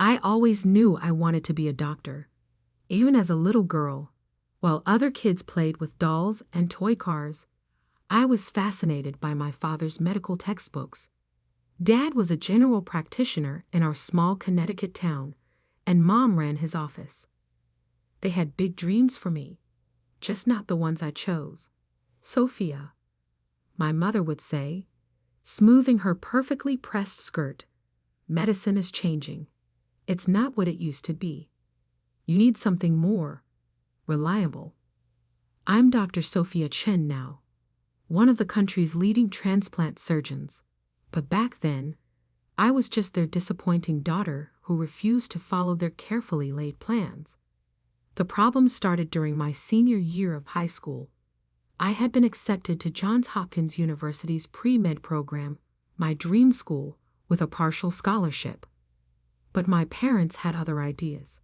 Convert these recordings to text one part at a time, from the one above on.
I always knew I wanted to be a doctor. Even as a little girl, while other kids played with dolls and toy cars, I was fascinated by my father's medical textbooks. Dad was a general practitioner in our small Connecticut town, and Mom ran his office. They had big dreams for me, just not the ones I chose. Sofia, my mother would say, smoothing her perfectly pressed skirt, medicine is changing. It's not what it used to be. You need something more reliable. I'm Dr. Sofia Chen now, one of the country's leading transplant surgeons. But back then, I was just their disappointing daughter who refused to follow their carefully laid plans. The problem started during my senior year of high school. I had been accepted to Johns Hopkins University's pre-med program, my dream school, with a partial scholarship. But my parents had other ideas.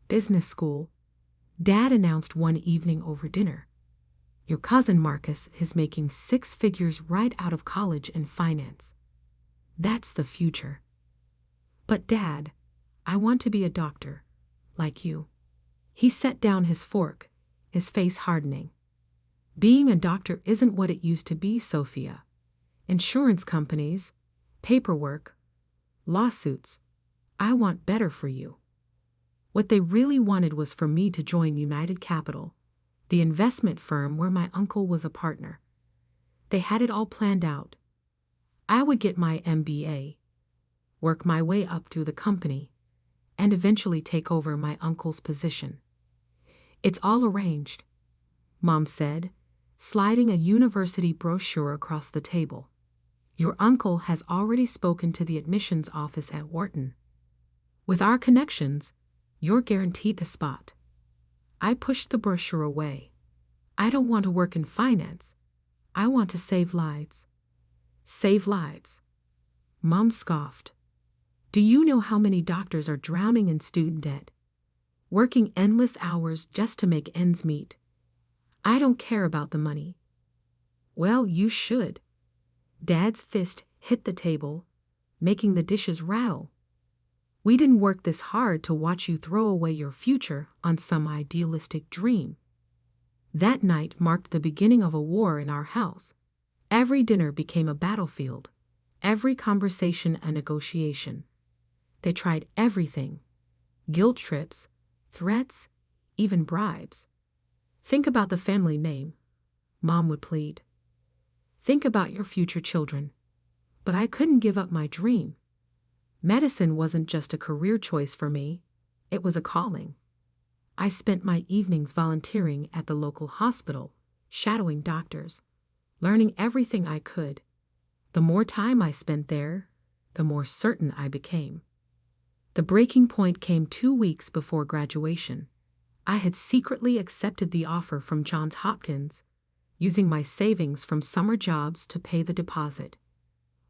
Business school, Dad announced one evening over dinner. Your cousin Marcus is making 6 figures right out of college in finance. That's the future. But Dad, I want to be a doctor, like you. He set down his fork, his face hardening. Being a doctor isn't what it used to be, Sofia. Insurance companies, paperwork, lawsuits. I want better for you. What they really wanted was for me to join United Capital, the investment firm where my uncle was a partner. They had it all planned out. I would get my MBA, work my way up through the company, and eventually take over my uncle's position. It's all arranged, Mom said, sliding a university brochure across the table. Your uncle has already spoken to the admissions office at Wharton. With our connections, you're guaranteed a spot. I pushed the brochure away. I don't want to work in finance. I want to save lives. Save lives. Mom scoffed. Do you know how many doctors are drowning in student debt? Working endless hours just to make ends meet. I don't care about the money. Well, you should. Dad's fist hit the table, making the dishes rattle. We didn't work this hard to watch you throw away your future on some idealistic dream. That night marked the beginning of a war in our house. Every dinner became a battlefield, every conversation a negotiation. They tried everything: guilt trips, threats, even bribes. Think about the family name, Mom would plead. Think about your future children. But I couldn't give up my dream. Medicine wasn't just a career choice for me, it was a calling. I spent my evenings volunteering at the local hospital, shadowing doctors, learning everything I could. The more time I spent there, the more certain I became. The breaking point came 2 weeks before graduation. I had secretly accepted the offer from Johns Hopkins, using my savings from summer jobs to pay the deposit.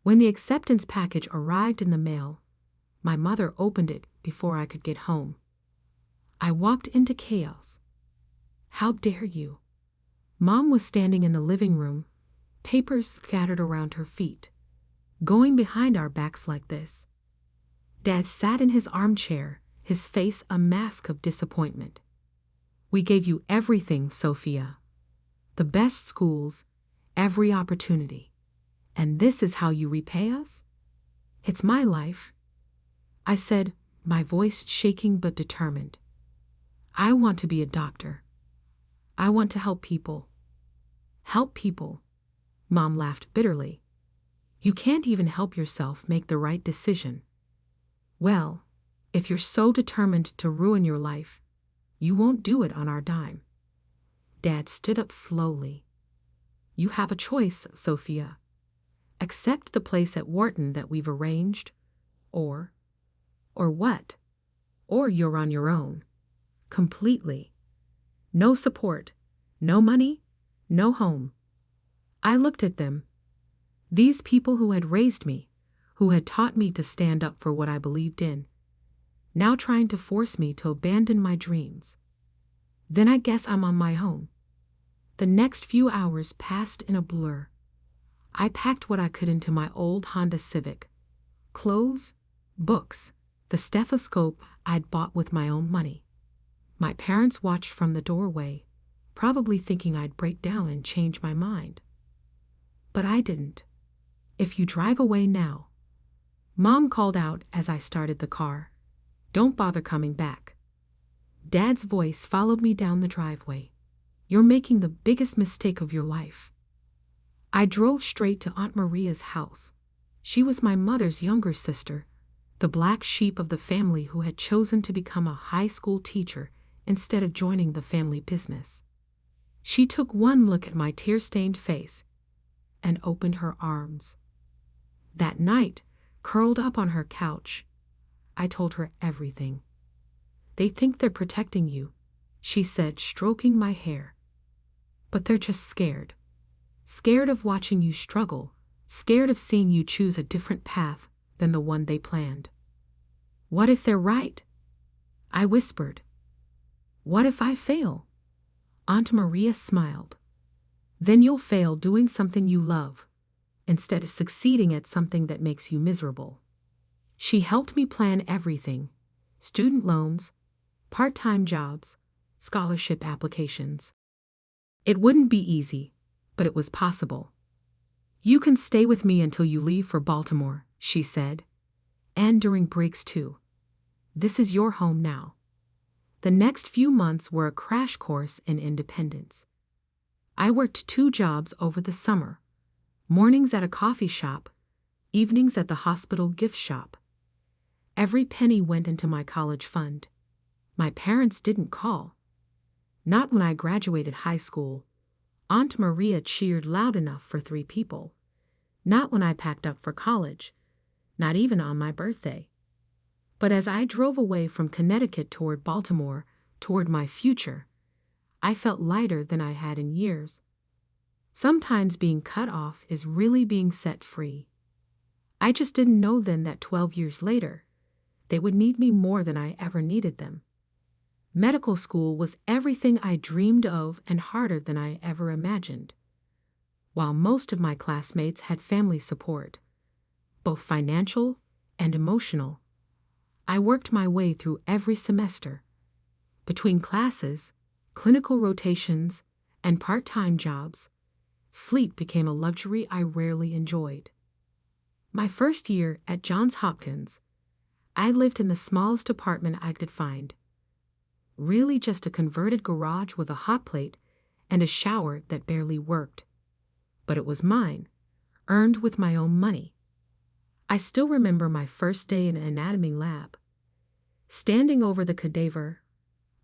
When the acceptance package arrived in the mail, my mother opened it before I could get home. I walked into chaos. How dare you? Mom was standing in the living room, papers scattered around her feet. Going behind our backs like this. Dad sat in his armchair, his face a mask of disappointment. We gave you everything, Sofia. The best schools, every opportunity. And this is how you repay us? It's my life. I said, my voice shaking but determined. I want to be a doctor. I want to help people. Help people. Mom laughed bitterly. You can't even help yourself make the right decision. Well, if you're so determined to ruin your life, you won't do it on our dime. Dad stood up slowly. You have a choice, Sofia. Accept the place at Wharton that we've arranged, or what? Or you're on your own. Completely. No support, no money, no home. I looked at them. These people who had raised me, who had taught me to stand up for what I believed in, now trying to force me to abandon my dreams. Then I guess I'm on my own. The next few hours passed in a blur. I packed what I could into my old Honda Civic. Clothes, books, the stethoscope I'd bought with my own money. My parents watched from the doorway, probably thinking I'd break down and change my mind. But I didn't. "If you drive away now," Mom called out as I started the car, "don't bother coming back." Dad's voice followed me down the driveway. "You're making the biggest mistake of your life." I drove straight to Aunt Maria's house. She was my mother's younger sister, the black sheep of the family who had chosen to become a high school teacher instead of joining the family business. She took one look at my tear-stained face and opened her arms. That night, curled up on her couch, I told her everything. "They think they're protecting you," she said, stroking my hair. "But they're just scared. Scared of watching you struggle, scared of seeing you choose a different path than the one they planned." "What if they're right?" I whispered. "What if I fail?" Aunt Maria smiled. "Then you'll fail doing something you love, instead of succeeding at something that makes you miserable." She helped me plan everything: student loans, part-time jobs, scholarship applications. It wouldn't be easy, but it was possible. "You can stay with me until you leave for Baltimore," she said, "and during breaks too. This is your home now." The next few months were a crash course in independence. I worked 2 jobs over the summer: mornings at a coffee shop, evenings at the hospital gift shop. Every penny went into my college fund. My parents didn't call. Not when I graduated high school. Aunt Maria cheered loud enough for 3 people. Not when I packed up for college. Not even on my birthday. But as I drove away from Connecticut toward Baltimore, toward my future, I felt lighter than I had in years. Sometimes being cut off is really being set free. I just didn't know then that 12 years later, they would need me more than I ever needed them. Medical school was everything I dreamed of and harder than I ever imagined. While most of my classmates had family support, both financial and emotional, I worked my way through every semester. Between classes, clinical rotations, and part-time jobs, sleep became a luxury I rarely enjoyed. My first year at Johns Hopkins, I lived in the smallest apartment I could find. Really just a converted garage with a hot plate and a shower that barely worked. But it was mine, earned with my own money. I still remember my first day in an anatomy lab. Standing over the cadaver,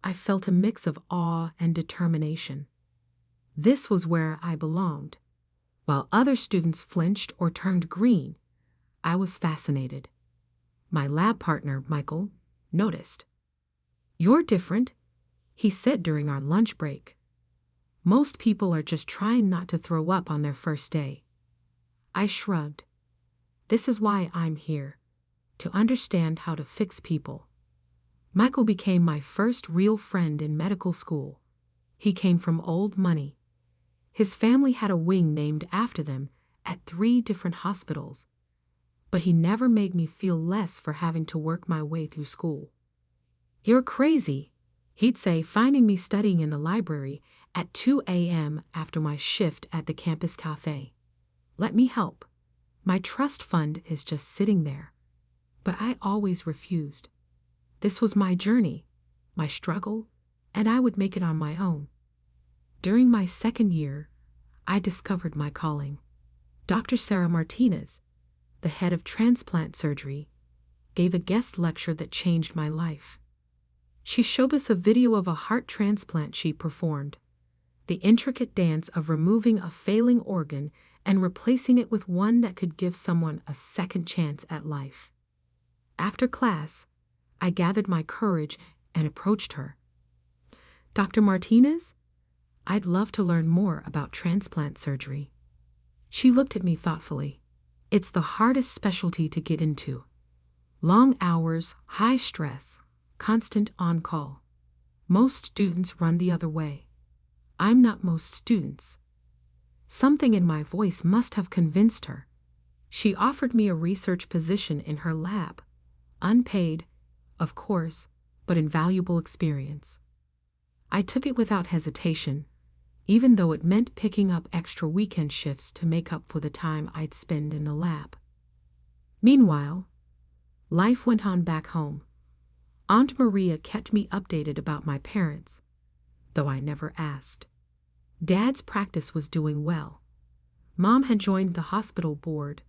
I felt a mix of awe and determination. This was where I belonged. While other students flinched or turned green, I was fascinated. My lab partner, Michael, noticed. "You're different," he said during our lunch break. "Most people are just trying not to throw up on their first day." I shrugged. "This is why I'm here, to understand how to fix people." Michael became my first real friend in medical school. He came from old money. His family had a wing named after them at 3 different hospitals. But he never made me feel less for having to work my way through school. "You're crazy," he'd say, finding me studying in the library at 2 a.m. after my shift at the campus cafe. "Let me help. My trust fund is just sitting there." But I always refused. This was my journey, my struggle, and I would make it on my own. During my second year, I discovered my calling. Dr. Sarah Martinez, the head of transplant surgery, gave a guest lecture that changed my life. She showed us a video of a heart transplant she performed, the intricate dance of removing a failing organ and replacing it with one that could give someone a second chance at life. After class, I gathered my courage and approached her. "Dr. Martinez, I'd love to learn more about transplant surgery." She looked at me thoughtfully. "It's the hardest specialty to get into. Long hours, high stress, constant on-call. Most students run the other way. I'm not most students." Something in my voice must have convinced her. She offered me a research position in her lab, unpaid of course, but invaluable experience. I took it without hesitation, even though it meant picking up extra weekend shifts to make up for the time I'd spend in the lab. Meanwhile, life went on back home. Aunt Maria kept me updated about my parents, though I never asked. Dad's practice was doing well. Mom had joined the hospital board.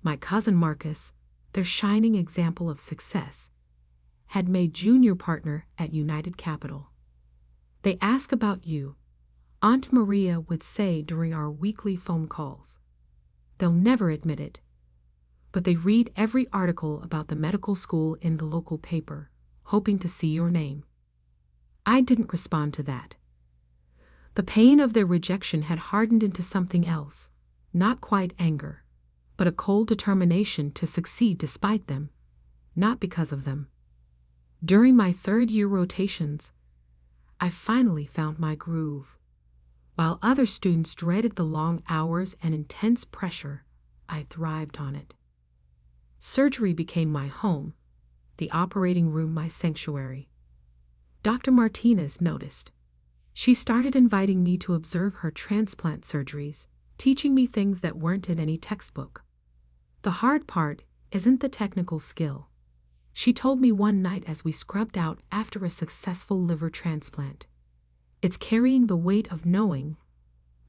My cousin Marcus, their shining example of success, had made junior partner at United Capital. They ask about you, Aunt Maria would say during our weekly phone calls. They'll never admit it, but they read every article about the medical school in the local paper, hoping to see your name. I didn't respond to that. The pain of their rejection had hardened into something else, not quite anger, but a cold determination to succeed despite them, not because of them. During my third-year rotations, I finally found my groove. While other students dreaded the long hours and intense pressure, I thrived on it. Surgery became my home, the operating room my sanctuary. Dr. Martinez noticed. She started inviting me to observe her transplant surgeries, teaching me things that weren't in any textbook. The hard part isn't the technical skill, she told me one night as we scrubbed out after a successful liver transplant. It's carrying the weight of knowing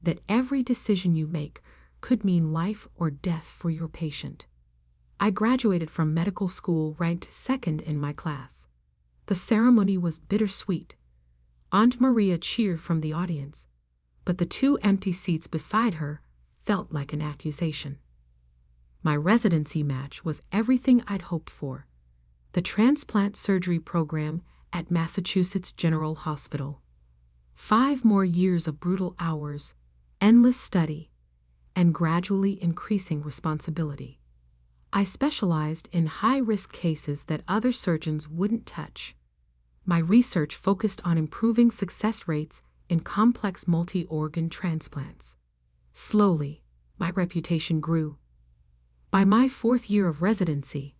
that every decision you make could mean life or death for your patient. I graduated from medical school ranked second in my class. The ceremony was bittersweet. Aunt Maria cheered from the audience, but the 2 empty seats beside her felt like an accusation. My residency match was everything I'd hoped for. The transplant surgery program at Massachusetts General Hospital. 5 more years of brutal hours, endless study, and gradually increasing responsibility. I specialized in high-risk cases that other surgeons wouldn't touch. My research focused on improving success rates in complex multi-organ transplants. Slowly, my reputation grew. By my 4th year of residency,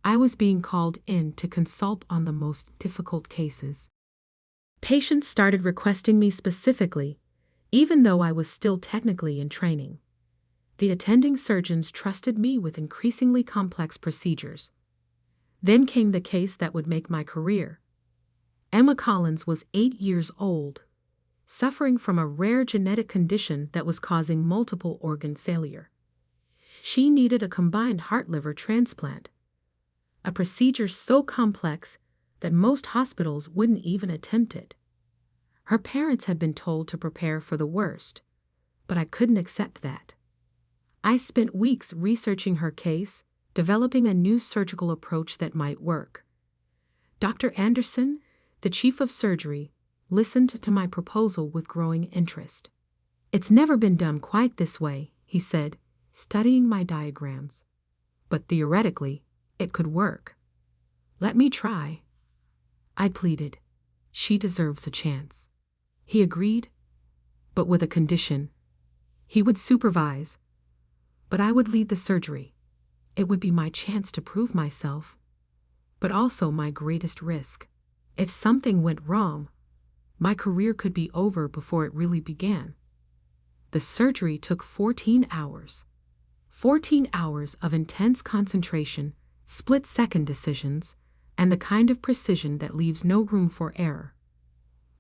I was being called in to consult on the most difficult cases. Patients started requesting me specifically, even though I was still technically in training. The attending surgeons trusted me with increasingly complex procedures. Then came the case that would make my career. Emma Collins was 8 years old, suffering from a rare genetic condition that was causing multiple organ failure. She needed a combined heart-liver transplant, a procedure so complex that most hospitals wouldn't even attempt it. Her parents had been told to prepare for the worst, but I couldn't accept that. I spent weeks researching her case, developing a new surgical approach that might work. Dr. Anderson, the chief of surgery, listened to my proposal with growing interest. "It's never been done quite this way," he said, studying my diagrams. "But theoretically, it could work. Let me try." I pleaded. "She deserves a chance." He agreed, but with a condition. He would supervise, but I would lead the surgery. It would be my chance to prove myself, but also my greatest risk. If something went wrong, my career could be over before it really began. The surgery took 14 hours. 14 hours of intense concentration, split-second decisions, and the kind of precision that leaves no room for error.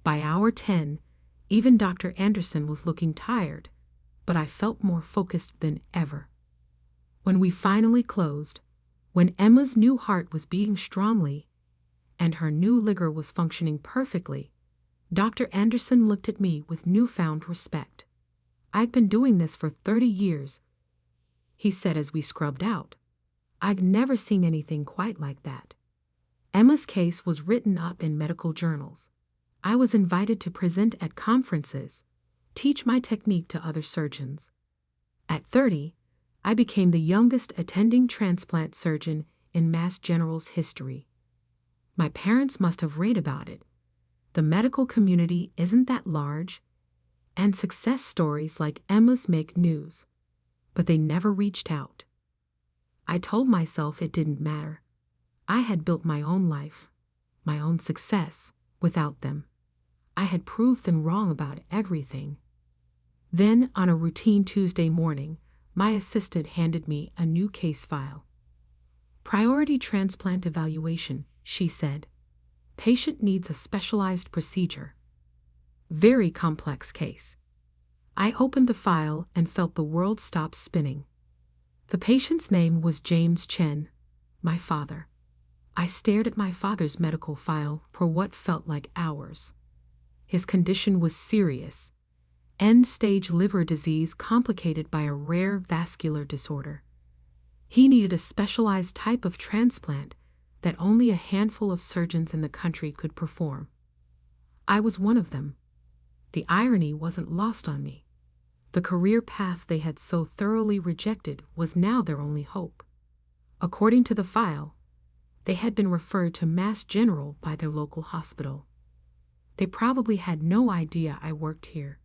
By hour 10, even Dr. Anderson was looking tired, but I felt more focused than ever. When we finally closed, when Emma's new heart was beating strongly, and her new liver was functioning perfectly, Dr. Anderson looked at me with newfound respect. "I'd been doing this for 30 years, he said as we scrubbed out. "I'd never seen anything quite like that." Emma's case was written up in medical journals. I was invited to present at conferences, teach my technique to other surgeons. At 30, I became the youngest attending transplant surgeon in Mass General's history. My parents must have read about it. The medical community isn't that large, and success stories like Emma's make news, but they never reached out. I told myself it didn't matter. I had built my own life, my own success, without them. I had proved them wrong about everything. Then, on a routine Tuesday morning, my assistant handed me a new case file. Priority transplant evaluation, she said. Patient needs a specialized procedure. Very complex case. I opened the file and felt the world stop spinning. The patient's name was James Chen, my father. I stared at my father's medical file for what felt like hours. His condition was serious. End-stage liver disease complicated by a rare vascular disorder. He needed a specialized type of transplant that only a handful of surgeons in the country could perform. I was one of them. The irony wasn't lost on me. The career path they had so thoroughly rejected was now their only hope. According to the file, they had been referred to Mass General by their local hospital. They probably had no idea I worked here.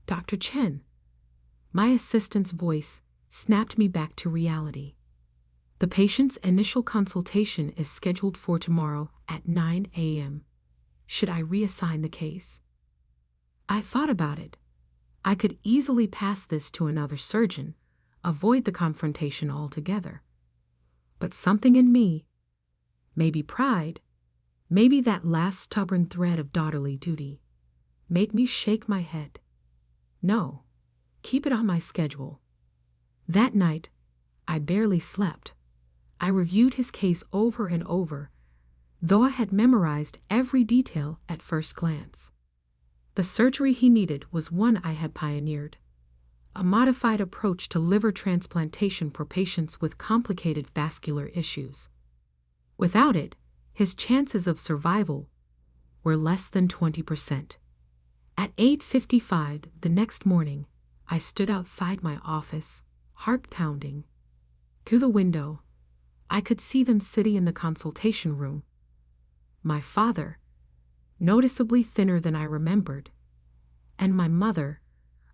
Dr. Chen. My assistant's voice snapped me back to reality. The patient's initial consultation is scheduled for tomorrow at 9 a.m. Should I reassign the case? I thought about it. I could easily pass this to another surgeon, avoid the confrontation altogether. But something in me, maybe pride, maybe that last stubborn thread of daughterly duty, made me shake my head. No, keep it on my schedule. That night, I barely slept. I reviewed his case over and over, though I had memorized every detail at first glance. The surgery he needed was one I had pioneered, a modified approach to liver transplantation for patients with complicated vascular issues. Without it, his chances of survival were less than 20%. At 8:55 the next morning, I stood outside my office, heart pounding. Through the window, I could see them sitting in the consultation room. My father, noticeably thinner than I remembered, and my mother,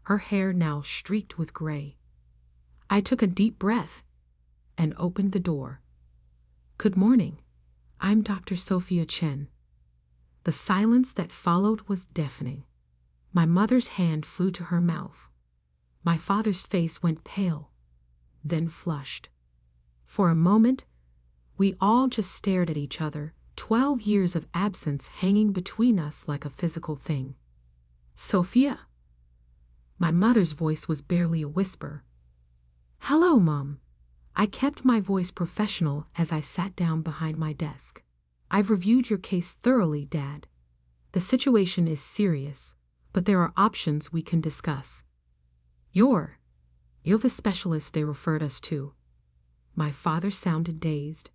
her hair now streaked with gray. I took a deep breath and opened the door. Good morning. I'm Dr. Sofia Chen. The silence that followed was deafening. My mother's hand flew to her mouth. My father's face went pale, then flushed. For a moment, we all just stared at each other, 12 years of absence hanging between us like a physical thing. Sofia. My mother's voice was barely a whisper. Hello, Mom. I kept my voice professional as I sat down behind my desk. I've reviewed your case thoroughly, Dad. The situation is serious, but there are options we can discuss. You're the specialist they referred us to. My father sounded dazed.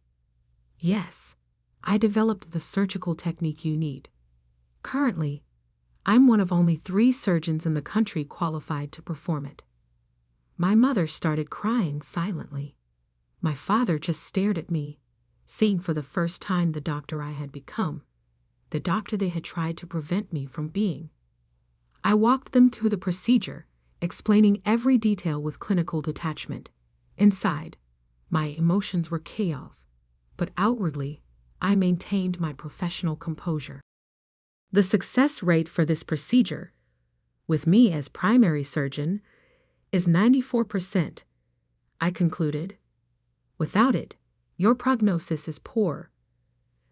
Yes, I developed the surgical technique you need. Currently, I'm one of only 3 surgeons in the country qualified to perform it. My mother started crying silently. My father just stared at me, seeing for the first time the doctor I had become, the doctor they had tried to prevent me from being. I walked them through the procedure, explaining every detail with clinical detachment. Inside, my emotions were chaos, but outwardly, I maintained my professional composure. The success rate for this procedure, with me as primary surgeon, is 94%. I concluded. Without it, your prognosis is poor.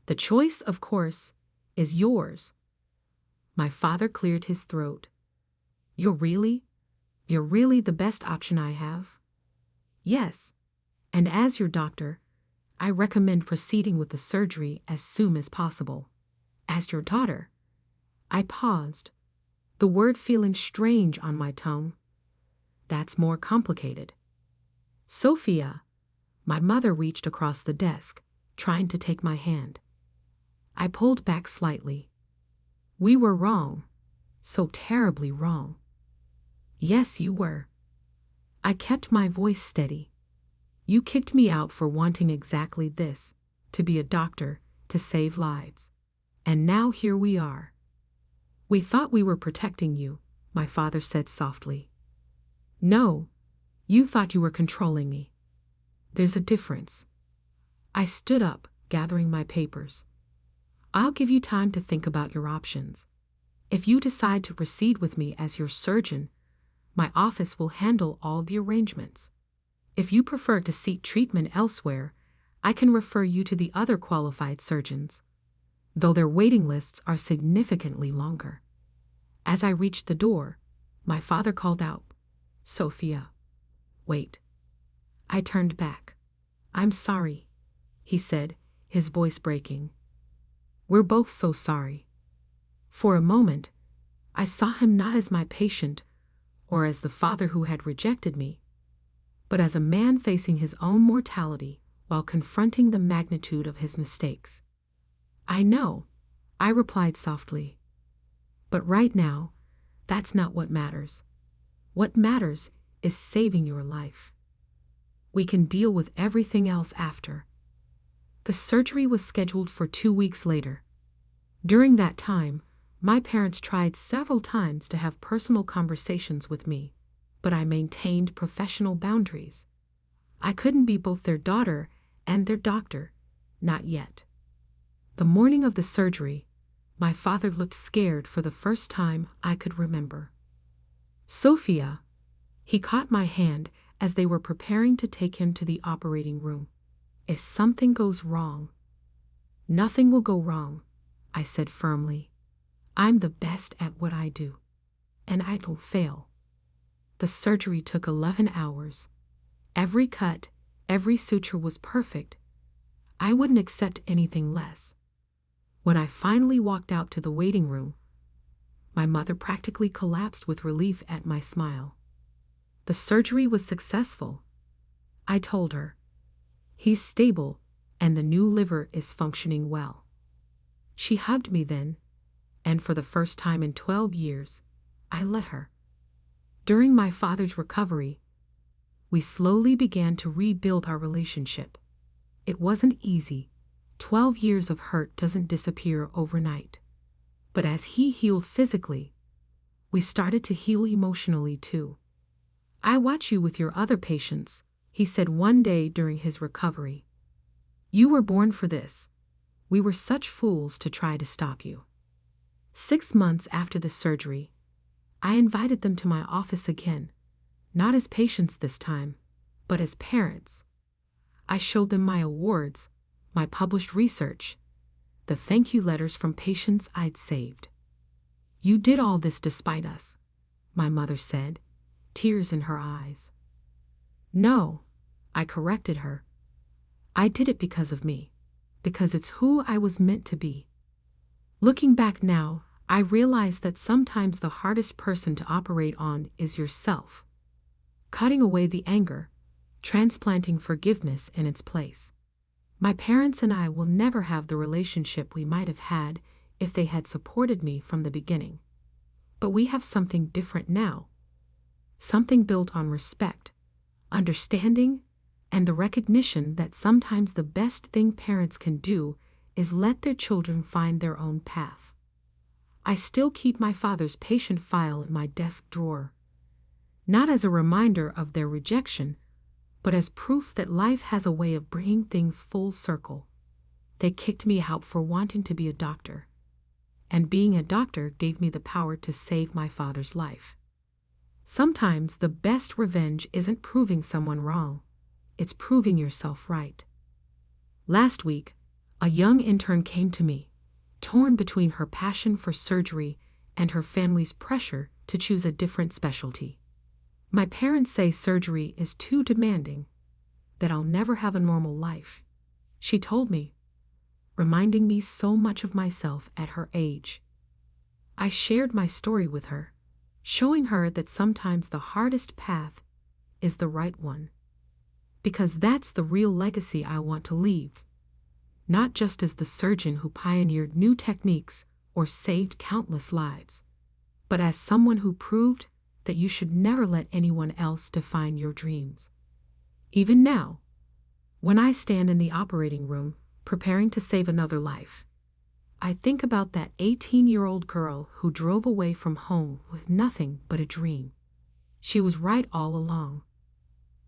The choice, of course, is yours. My father cleared his throat. You're really the best option I have? Yes, and as your doctor, I recommend proceeding with the surgery as soon as possible. As your daughter, I paused, the word feeling strange on my tongue. That's more complicated. Sofia, my mother reached across the desk, trying to take my hand. I pulled back slightly. We were wrong, so terribly wrong. Yes, you were. I kept my voice steady. You kicked me out for wanting exactly this, to be a doctor, to save lives. And now here we are. We thought we were protecting you, my father said softly. No, you thought you were controlling me. There's a difference. I stood up, gathering my papers. "I'll give you time to think about your options. If you decide to proceed with me as your surgeon, my office will handle all the arrangements. If you prefer to seek treatment elsewhere, I can refer you to the other qualified surgeons, though their waiting lists are significantly longer." As I reached the door, my father called out, "Sofia, wait." I turned back. "I'm sorry," he said, his voice breaking. "We're both so sorry." For a moment, I saw him not as my patient or as the father who had rejected me, but as a man facing his own mortality while confronting the magnitude of his mistakes. "I know," I replied softly. "But right now, that's not what matters. What matters is saving your life. We can deal with everything else after." The surgery was scheduled for 2 weeks later. During that time, my parents tried several times to have personal conversations with me, but I maintained professional boundaries. I couldn't be both their daughter and their doctor, not yet. The morning of the surgery, my father looked scared for the first time I could remember. "Sofia," he caught my hand as they were preparing to take him to the operating room. "If something goes wrong—" "Nothing will go wrong," I said firmly. "I'm the best at what I do, and I don't fail." The surgery took 11 hours. Every cut, every suture was perfect. I wouldn't accept anything less. When I finally walked out to the waiting room, my mother practically collapsed with relief at my smile. The surgery was successful. I told her, "He's stable, and the new liver is functioning well." She hugged me then, and for the first time in 12 years, I let her. During my father's recovery, we slowly began to rebuild our relationship. It wasn't easy. 12 years of hurt doesn't disappear overnight. But as he healed physically, we started to heal emotionally too. "I watch you with your other patients," he said one day during his recovery. "You were born for this. We were such fools to try to stop you." 6 months after the surgery, I invited them to my office again, not as patients this time, but as parents. I showed them my awards, my published research, the thank you letters from patients I'd saved. "You did all this despite us," my mother said, tears in her eyes. "No," I corrected her. "I did it because of me, because it's who I was meant to be." Looking back now, I realize that sometimes the hardest person to operate on is yourself. Cutting away the anger, transplanting forgiveness in its place. My parents and I will never have the relationship we might have had if they had supported me from the beginning. But we have something different now. Something built on respect, understanding, and the recognition that sometimes the best thing parents can do is let their children find their own path. I still keep my father's patient file in my desk drawer, not as a reminder of their rejection, but as proof that life has a way of bringing things full circle. They kicked me out for wanting to be a doctor, and being a doctor gave me the power to save my father's life. Sometimes the best revenge isn't proving someone wrong, it's proving yourself right. Last week, a young intern came to me, torn between her passion for surgery and her family's pressure to choose a different specialty. "My parents say surgery is too demanding, that I'll never have a normal life," she told me, reminding me so much of myself at her age. I shared my story with her, showing her that sometimes the hardest path is the right one, because that's the real legacy I want to leave, not just as the surgeon who pioneered new techniques or saved countless lives, but as someone who proved that you should never let anyone else define your dreams. Even now, when I stand in the operating room preparing to save another life, I think about that 18-year-old girl who drove away from home with nothing but a dream. She was right all along.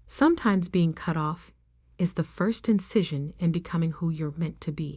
Sometimes being cut off is the first incision in becoming who you're meant to be.